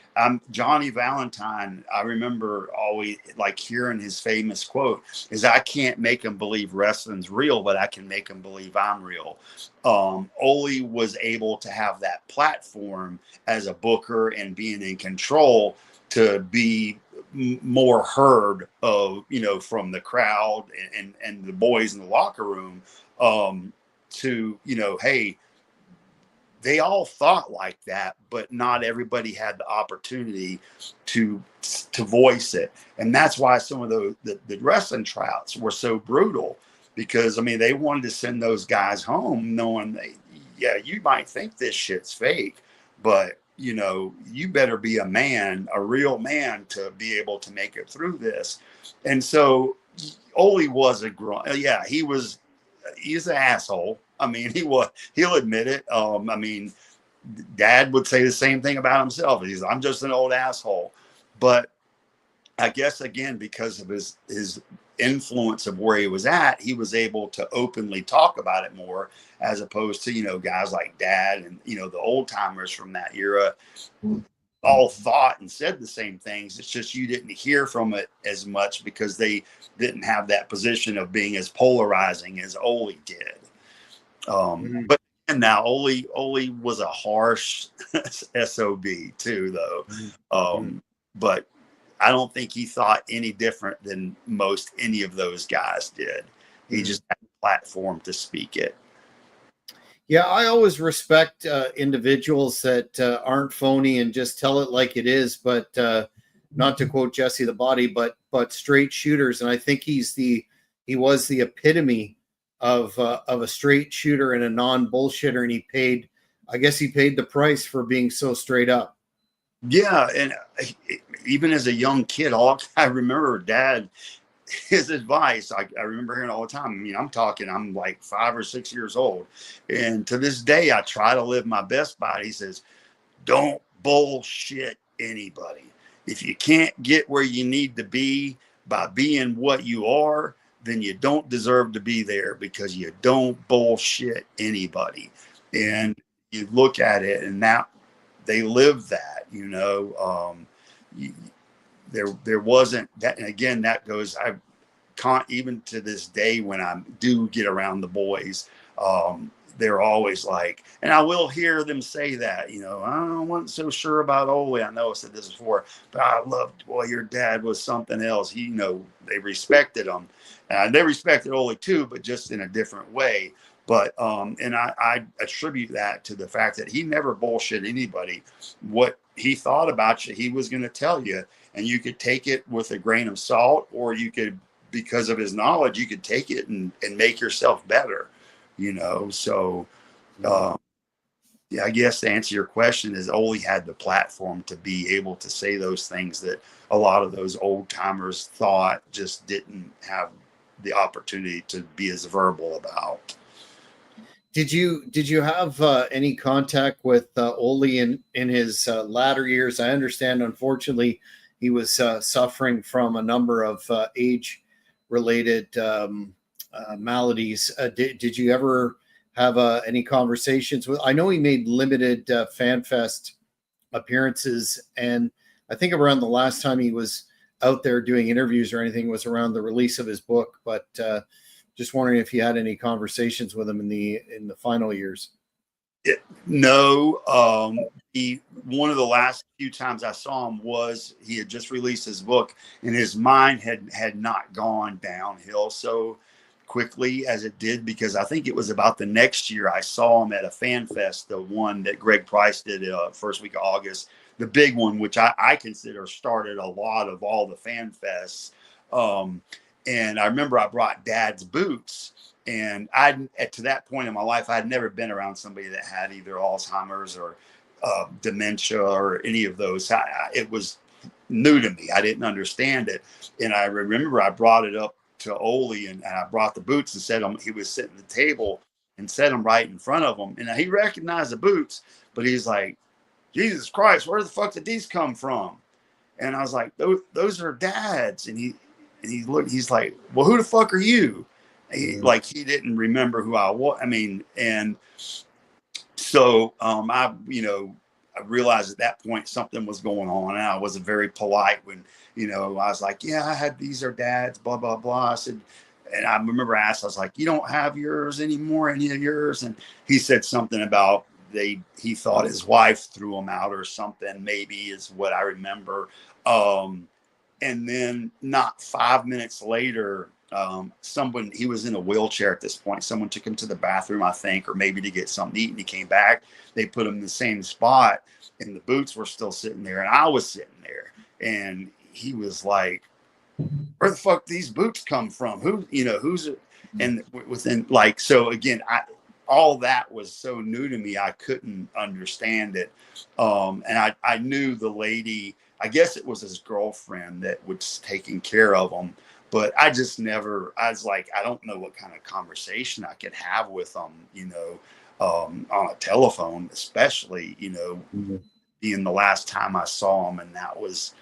Johnny Valentine, I remember always like hearing his famous quote is, "I can't make them believe wrestling's real, but I can make them believe I'm real." Ole was able to have that platform as a booker and being in control to be more heard of, from the crowd and the boys in the locker room, to, hey, they all thought like that, but not everybody had the opportunity to voice it. And that's why some of the wrestling tryouts were so brutal, because I mean, they wanted to send those guys home knowing yeah, you might think this shit's fake, but you know, you better be a man, a real man, to be able to make it through this. And so Ole was a grunt. Yeah, he's an asshole. I mean, he'll admit it. I mean, Dad would say the same thing about himself. I'm just an old asshole. But I guess, again, because of his influence of where he was at, he was able to openly talk about it more, as opposed to, you know, guys like Dad and, you know, the old timers from that era all thought and said the same things. It's just you didn't hear from it as much because they didn't have that position of being as polarizing as Ole did. But and now Ole was a harsh SOB too, though. But I don't think he thought any different than most any of those guys did. He just had a platform to speak it. Yeah, I always respect individuals that aren't phony and just tell it like it is. But not to quote Jesse the Body, but straight shooters. And I think he was the epitome of a straight shooter and a non-bullshitter. And I guess he paid the price for being so straight up. Yeah, and even as a young kid, I remember Dad, his advice, I remember hearing all the time. I mean, I'm like 5 or 6 years old. And to this day, I try to live my best by it. He says, don't bullshit anybody. If you can't get where you need to be by being what you are, then you don't deserve to be there, because you don't bullshit anybody. And you look at it, and now they live that, you know. There wasn't that. And again, that goes, I can't, even to this day, when I do get around the boys, they're always like, and I will hear them say that, you know, I wasn't so sure about Ole. I know I said this before, but I loved, boy, your dad was something else. You know, they respected him. And they respected Ole too, but just in a different way. But, and I attribute that to the fact that he never bullshit anybody. What he thought about you, he was going to tell you, and you could take it with a grain of salt, or you could, because of his knowledge, you could take it and make yourself better, you know? So, yeah, I guess to answer your question is Ole had the platform to be able to say those things that a lot of those old timers thought just didn't have the opportunity to be as verbal about. Did you have any contact with Ole in his latter years? I understand, unfortunately, he was suffering from a number of age-related maladies. Did you ever have any conversations with? I know he made limited FanFest appearances, and I think around the last time he was out there doing interviews or anything was around the release of his book. But just wondering if you had any conversations with him in the final years. No. One of the last few times I saw him was he had just released his book, and his mind had not gone downhill so quickly as it did, because I think it was about the next year I saw him at a fan fest, the one that Greg Price did first week of August, the big one, which I consider started a lot of all the fan fests. And I remember I brought Dad's boots, and to that point in my life, I had never been around somebody that had either Alzheimer's or dementia or any of those. It was new to me. I didn't understand it. And I remember I brought it up to Ole, and I brought the boots and set them. He was sitting at the table and set them right in front of him. And he recognized the boots, but he's like, Jesus Christ, where the fuck did these come from? And I was like, those are Dad's. And he looked, he's like, well, who the fuck are you? Like, he didn't remember who I was. I mean, and so I realized at that point something was going on. And I wasn't very polite when, I was like, yeah, these are Dad's, blah, blah, blah. I said, and I remember I asked, I was like, you don't have yours anymore, any of yours? And he said something about he thought his wife threw them out or something, maybe, is what I remember. And then not 5 minutes later, Someone, he was in a wheelchair at this point. Someone took him to the bathroom, I think, or maybe to get something to eat, and he came back. They put him in the same spot, and the boots were still sitting there, and I was sitting there, and he was like, "Where the fuck these boots come from? Who, who's it?" And within, like, so again, all that was so new to me, I couldn't understand it. And I knew the lady, I guess it was his girlfriend that was taking care of him, but I just never, I was like, I don't know what kind of conversation I could have with them, on a telephone, especially, being the last time I saw him, and that was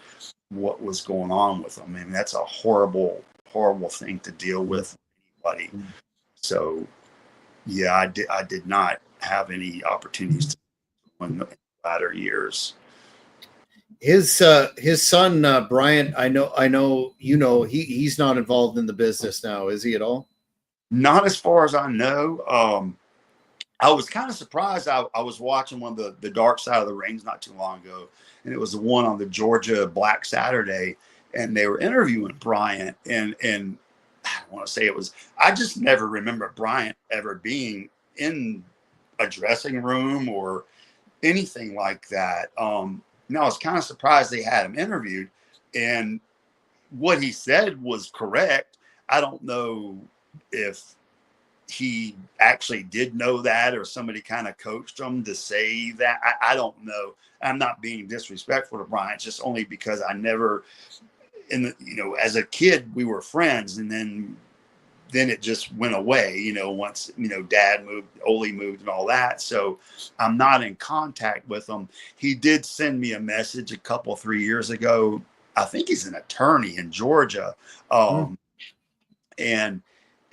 what was going on with him. I mean, that's a horrible, horrible thing to deal with anybody. So yeah, I did not have any opportunities to in the latter years. His son Bryant, I know he's not involved in the business now, is he at all? Not as far as I know. I was kind of surprised. I was watching one of the Dark Side of the Rings not too long ago, and it was the one on the Georgia Black Saturday, and they were interviewing Bryant, and I want to say it was, I just never remember Bryant ever being in a dressing room or anything like that. I was kind of surprised they had him interviewed, and what he said was correct. I don't know if he actually did know that, or somebody kind of coached him to say that. I don't know. I'm not being disrespectful to Bryant, just only because I never, as a kid, we were friends, and then it just went away, once, Dad moved, Ole moved and all that. So I'm not in contact with him. He did send me a message a couple, 3 years ago. I think he's an attorney in Georgia. And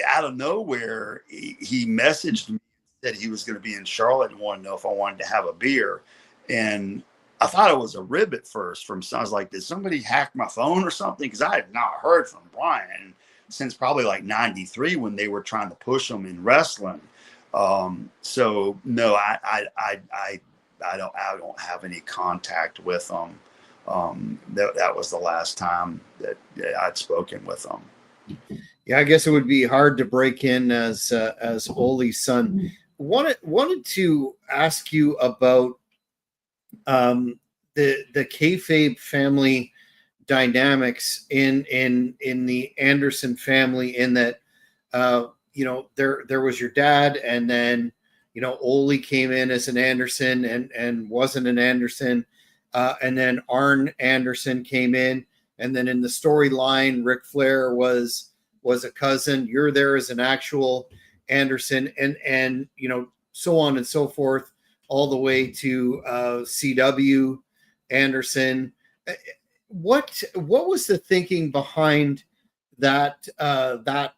out of nowhere, he messaged me, said he was going to be in Charlotte and wanted to know if I wanted to have a beer. And I thought it was a rib at first from, I was like, did somebody hack my phone or something? Because I had not heard from Brian since probably like 93 when they were trying to push him in wrestling. So no, I don't have any contact with them. That was the last time that I'd spoken with them. Yeah, I guess it would be hard to break in as Ole's son. Wanted to ask you about the kayfabe family dynamics in the Anderson family, in that there was your dad, and then Ole came in as an Anderson and wasn't an Anderson, and then Arn Anderson came in, and then in the storyline Ric Flair was a cousin. You're there as an actual Anderson, and so on and so forth, all the way to CW Anderson. What was the thinking behind that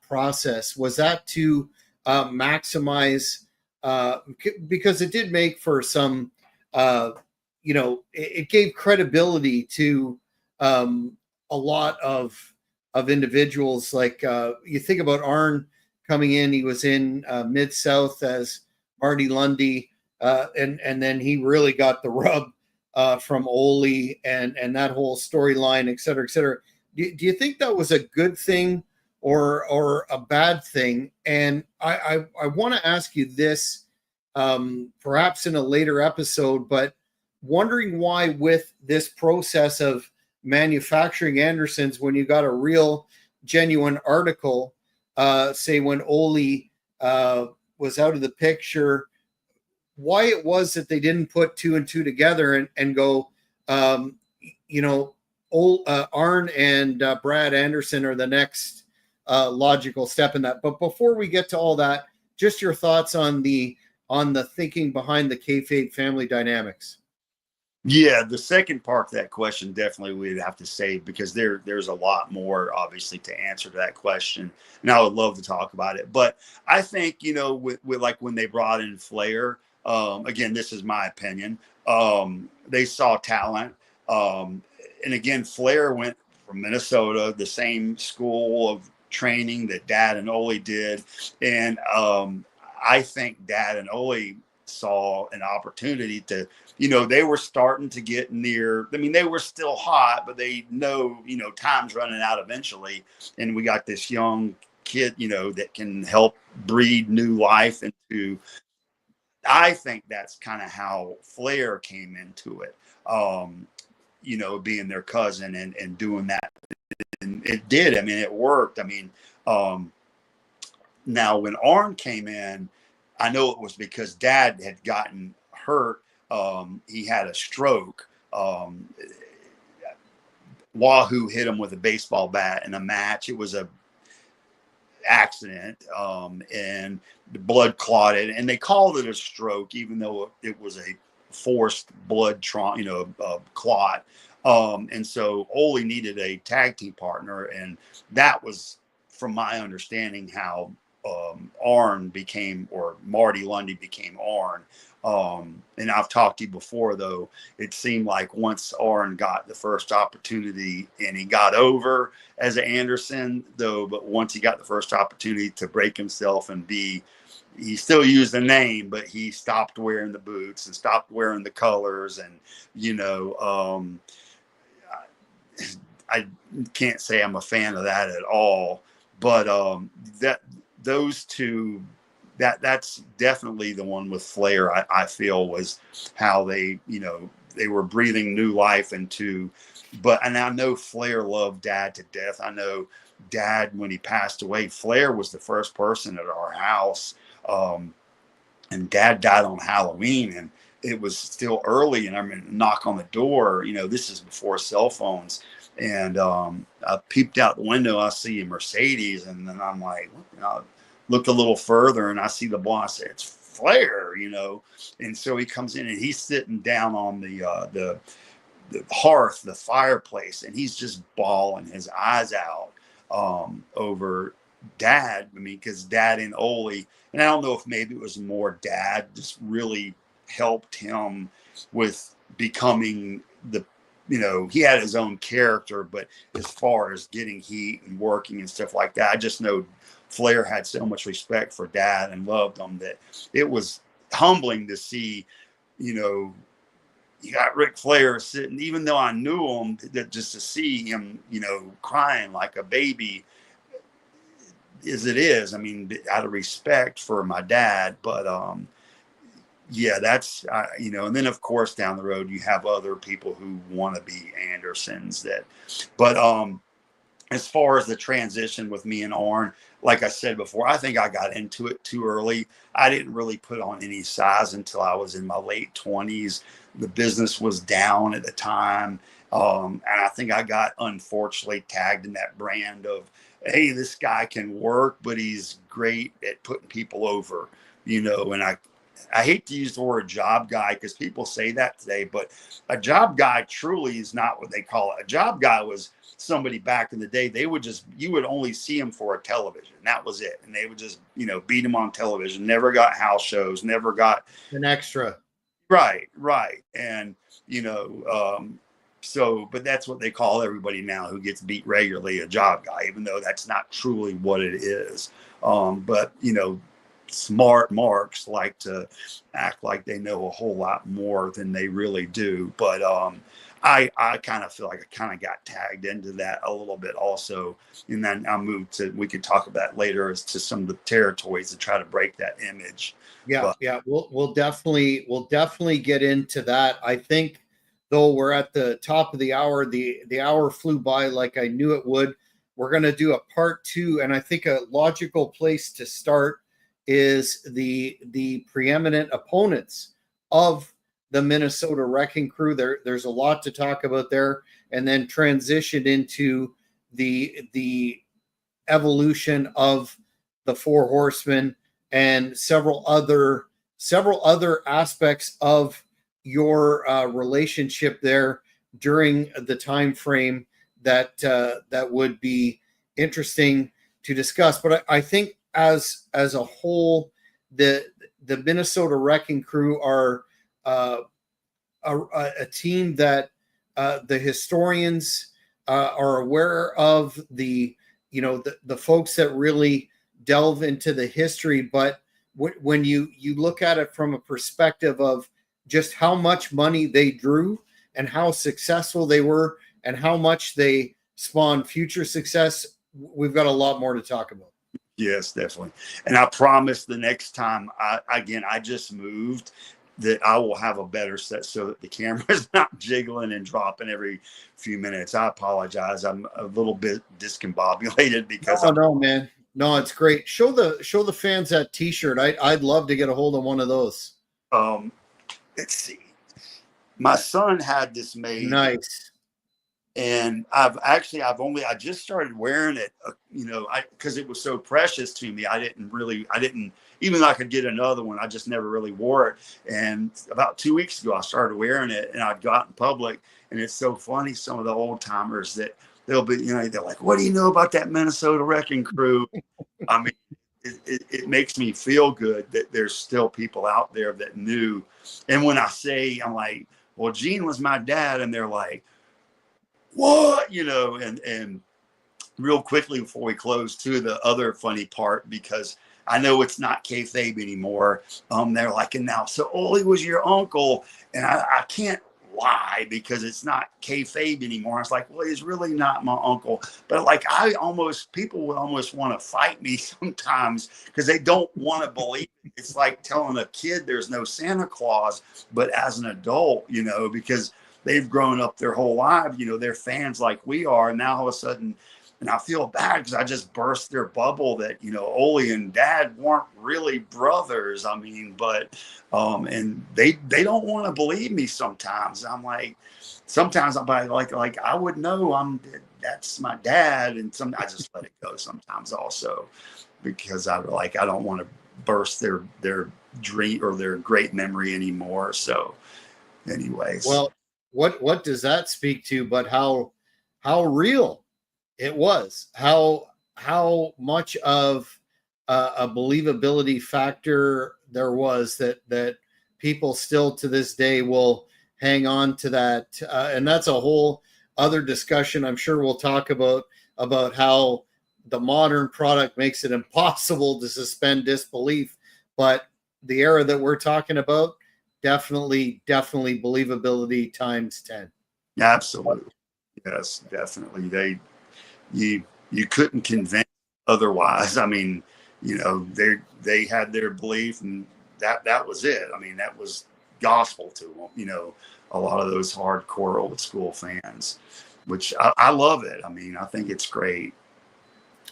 process? Was that to maximize, because it did make for some, it gave credibility to a lot of individuals. Like you think about Arn coming in, he was in Mid-South as Marty Lundy, and then he really got the rub from Ole and that whole storyline, et cetera, et cetera. Do you think that was a good thing or a bad thing? And I want to ask you this, perhaps in a later episode, but wondering why with this process of manufacturing Andersons, when you got a real genuine article, say when Ole was out of the picture, why it was that they didn't put two and two together and go, Arn and Brad Anderson are the next logical step in that. But before we get to all that, just your thoughts on the thinking behind the kayfabe family dynamics. Yeah, the second part of that question definitely we'd have to say, because there's a lot more obviously to answer to that question, and I would love to talk about it. But I think with like when they brought in Flair, again, this is my opinion. They saw talent, and again, Flair went from Minnesota, the same school of training that Dad and Ole did, and I think Dad and Ole saw an opportunity to, they were starting to get near. I mean, they were still hot, but they know, time's running out eventually. And we got this young kid, that can help breathe new life into. I think that's kind of how Flair came into it. Being their cousin and doing that. And it did. I mean, it worked. I mean, now when Arn came in, I know it was because Dad had gotten hurt. He had a stroke. Wahoo hit him with a baseball bat in a match. It was a accident, and the blood clotted, and they called it a stroke, even though it was a forced blood clot. And so Ole needed a tag team partner, and that was, from my understanding, how Arn became, or Marty Lundy became Arn. And I've talked to you before, though, it seemed like once Arn got the first opportunity, and he got over as an Anderson, though, but once he got the first opportunity to break himself and he still used the name, but he stopped wearing the boots and stopped wearing the colors. And, I can't say I'm a fan of that at all, but those two, that's definitely the one with Flair. I feel was how they were breathing new life into. And I know Flair loved Dad to death. I know Dad, when he passed away, Flair was the first person at our house, and Dad died on Halloween, and it was still early, and I'm going to knock on the door. This is before cell phones. And I peeped out the window. I see a Mercedes, and then I'm like, looked a little further, and I see the boss. I say, it's Flair, And so he comes in, and he's sitting down on the hearth, the fireplace, and he's just bawling his eyes out over Dad. I mean, because Dad and Ole, and I don't know if maybe it was more Dad just really helped him with becoming he had his own character, but as far as getting heat and working and stuff like that, I just know Flair had so much respect for Dad and loved him that it was humbling to see, you got Ric Flair sitting, even though I knew him, that just to see him, crying like a baby as it is. I mean, out of respect for my dad, but, yeah, that's, and then of course down the road you have other people who want to be Andersons but as far as the transition with me and Arn, like I said before, I think I got into it too early. I didn't really put on any size until I was in my late 20s. The business was down at the time. And I think I got, unfortunately, tagged in that brand of, hey, this guy can work, but he's great at putting people over, and I hate to use the word job guy because people say that today, but a job guy truly is not what they call it. A job guy was somebody back in the day. You would only see him for a television. That was it. And they would just, beat him on television. Never got house shows, never got an extra. Right. And, but that's what they call everybody now who gets beat regularly, a job guy, even though that's not truly what it is. But, smart marks like to act like they know a whole lot more than they really do. But I kind of feel like I kind of got tagged into that a little bit also. And then I moved to, we could talk about later, as to some of the territories to try to break that image. Yeah. We'll definitely get into that. I think, though, we're at the top of the hour. The hour flew by like I knew it would. We're going to do a part 2, and I think a logical place to start is the preeminent opponents of the Minnesota Wrecking Crew. There's a lot to talk about there, and then transition into the evolution of the Four Horsemen and several other aspects of your relationship there during the time frame that would be interesting to discuss. But I think as a whole, the Minnesota Wrecking Crew are a team that the historians are aware of, the folks that really delve into the history, but when you look at it from a perspective of just how much money they drew and how successful they were and how much they spawned future success, we've got a lot more to talk about. Yes, definitely. And I promise the next time I just moved, that I will have a better set so that the camera is not jiggling and dropping every few minutes. I apologize. I'm a little bit discombobulated because no, man. No, it's great. Show the fans that t-shirt. I'd love to get a hold of one of those. Let's see. My son had this made. Nice. And I just started wearing it, because it was so precious to me. I didn't, even though I could get another one, I just never really wore it. And about 2 weeks ago, I started wearing it, and I'd go out in public, and it's so funny. Some of the old timers that they'll be, they're like, "What do you know about that Minnesota Wrecking Crew?" I mean, it makes me feel good that there's still people out there that knew. And when I say, I'm like, "Well, Gene was my dad," and they're like, "What?" And real quickly before we close, too, the other funny part, because I know it's not kayfabe anymore. They're like, "And now, so Ole was your uncle," and I can't lie because it's not kayfabe anymore. I was like, "Well, he's really not my uncle," but like people would almost want to fight me sometimes because they don't want to believe it. It's like telling a kid there's no Santa Claus, but as an adult, because they've grown up their whole life, they're fans like we are. And now all of a sudden, and I feel bad because I just burst their bubble that, Ole and Dad weren't really brothers. I mean, but, and they don't want to believe me sometimes. I'm like, sometimes I'm like, I would know that's my dad. And I just let it go sometimes also, because I don't want to burst their dream or their great memory anymore. So anyways. Well, what does that speak to but how real it was, how much of a believability factor there was that people still to this day will hang on to that, and that's a whole other discussion. I'm sure we'll talk about how the modern product makes it impossible to suspend disbelief, but the era that we're talking about, definitely believability times 10. Absolutely. Yes, definitely. You couldn't convince otherwise. I mean, they had their belief, and that was it. I mean, that was gospel to them, a lot of those hardcore old school fans, which I love it. I mean, I think it's great.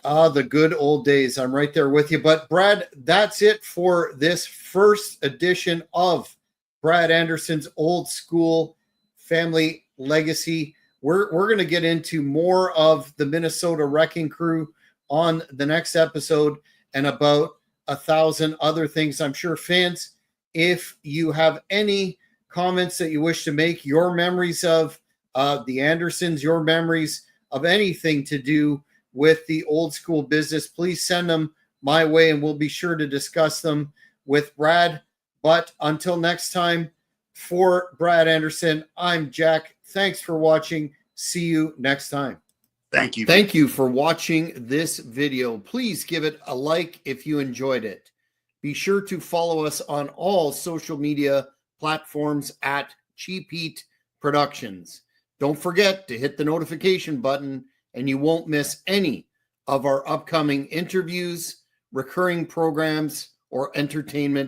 The good old days. I'm right there with you. But Brad, that's it for this first edition of Brad Anderson's Old School Family Legacy. We're going to get into more of the Minnesota Wrecking Crew on the next episode and about 1,000 other things. I'm sure fans, if you have any comments that you wish to make, your memories of the Andersons, your memories of anything to do with the old school business, please send them my way and we'll be sure to discuss them with Brad. But until next time, for Brad Anderson, I'm Jack. Thanks for watching. See you next time. Thank you. Thank you for watching this video. Please give it a like if you enjoyed it. Be sure to follow us on all social media platforms at Cheap Heat Productions. Don't forget to hit the notification button and you won't miss any of our upcoming interviews, recurring programs, or entertainment